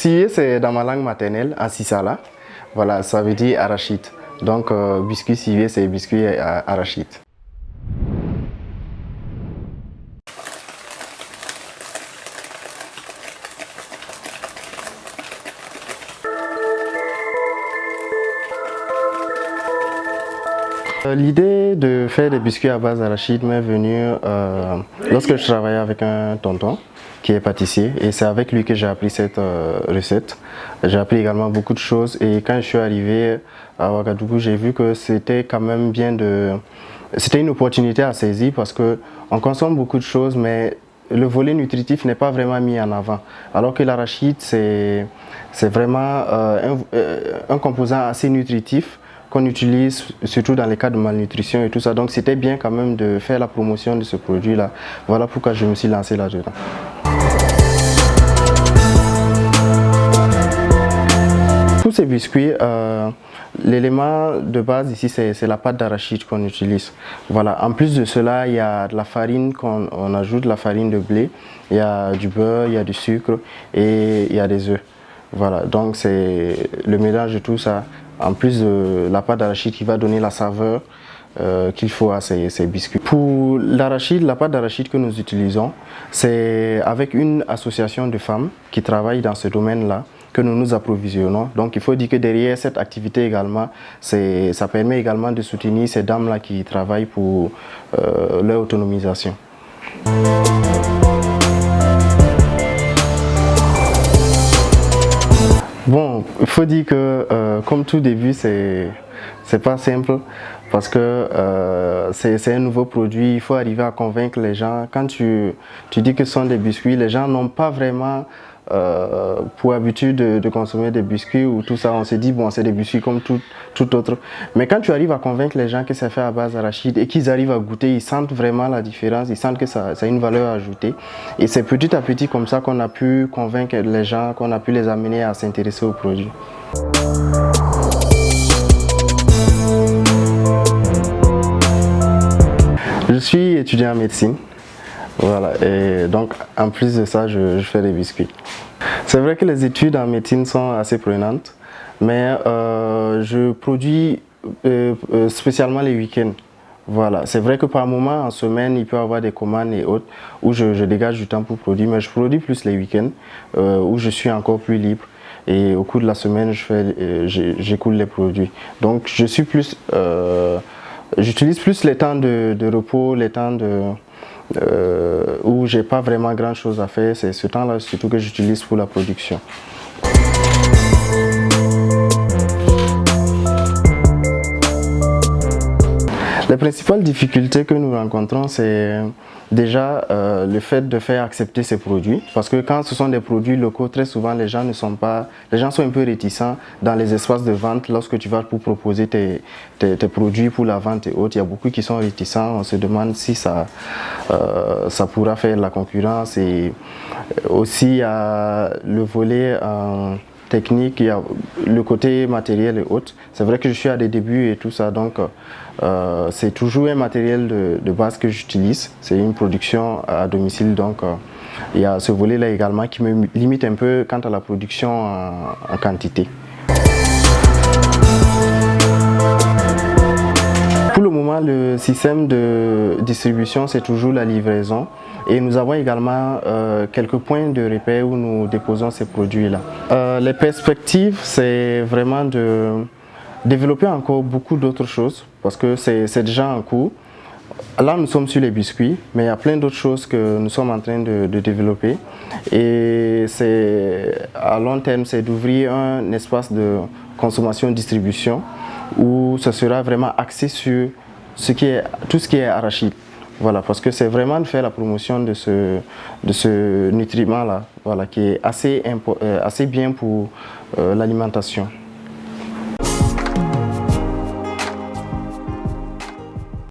Sié, c'est dans ma langue maternelle, en Sisala. Voilà, ça veut dire arachide. Donc, biscuit sié, c'est biscuit arachide. L'idée de faire des biscuits à base d'arachide m'est venue lorsque je travaillais avec un tonton qui est pâtissier, et c'est avec lui que j'ai appris cette recette. J'ai appris également beaucoup de choses, et quand je suis arrivé à Ouagadougou, j'ai vu que c'était quand même bien de... C'était une opportunité à saisir parce qu'on consomme beaucoup de choses, mais le volet nutritif n'est pas vraiment mis en avant. Alors que l'arachide, c'est vraiment un composant assez nutritif qu'on utilise surtout dans les cas de malnutrition et tout ça. Donc c'était bien quand même de faire la promotion de ce produit-là. Voilà pourquoi je me suis lancé là-dedans. Pour ces biscuits, l'élément de base ici, c'est la pâte d'arachide qu'on utilise. Voilà. En plus de cela, il y a de la farine qu'on ajoute, la farine de blé, il y a du beurre, il y a du sucre et il y a des œufs. Voilà. Donc c'est le mélange de tout ça, en plus de la pâte d'arachide qui va donner la saveur qu'il faut à ces biscuits. Pour l'arachide, la pâte d'arachide que nous utilisons, c'est avec une association de femmes qui travaillent dans ce domaine-là que nous nous approvisionnons. Donc il faut dire que derrière cette activité également, ça permet également de soutenir ces dames-là qui travaillent pour leur autonomisation. Bon, il faut dire que comme tout début, c'est pas simple parce que c'est un nouveau produit, il faut arriver à convaincre les gens. Quand tu dis que ce sont des biscuits, les gens n'ont pas vraiment pour habitude de consommer des biscuits ou tout ça. On se dit bon, c'est des biscuits comme tout autre. Mais quand tu arrives à convaincre les gens que c'est fait à base d'arachide et qu'ils arrivent à goûter, ils sentent vraiment la différence, ils sentent que ça a une valeur ajoutée. Et c'est petit à petit comme ça qu'on a pu convaincre les gens, qu'on a pu les amener à s'intéresser au produit. Je suis étudiant en médecine. Voilà, et donc en plus de ça, je fais des biscuits. C'est vrai que les études en médecine sont assez prenantes, mais je produis spécialement les week-ends. Voilà, c'est vrai que par moment, en semaine, il peut y avoir des commandes et autres où je dégage du temps pour produire, mais je produis plus les week-ends où je suis encore plus libre. Et au cours de la semaine, j'écoule les produits. Donc je suis plus, j'utilise plus les temps de repos, les temps où j'ai pas vraiment grand chose à faire. C'est ce temps-là surtout que j'utilise pour la production. Les principales difficultés que nous rencontrons, c'est déjà le fait de faire accepter ces produits, parce que quand ce sont des produits locaux, très souvent les gens sont un peu réticents dans les espaces de vente. Lorsque tu vas pour proposer tes produits pour la vente et autres, il y a beaucoup qui sont réticents. On se demande si ça pourra faire de la concurrence. Et aussi il y a le volet technique, il y a le côté matériel et autres. C'est vrai que je suis à des débuts et tout ça, donc c'est toujours un matériel de base que j'utilise. C'est une production à domicile, donc il y a ce volet-là également qui me limite un peu quant à la production en quantité. Pour le moment, le système de distribution, c'est toujours la livraison. Et nous avons également quelques points de repère où nous déposons ces produits-là. Les perspectives, c'est vraiment de développer encore beaucoup d'autres choses parce que c'est déjà en cours. Là, nous sommes sur les biscuits, mais il y a plein d'autres choses que nous sommes en train de développer. Et à long terme, c'est d'ouvrir un espace de consommation-distribution où ce sera vraiment axé sur tout ce qui est arachide. Voilà, parce que c'est vraiment de faire la promotion de ce nutriment-là, voilà, qui est assez bien pour l'alimentation.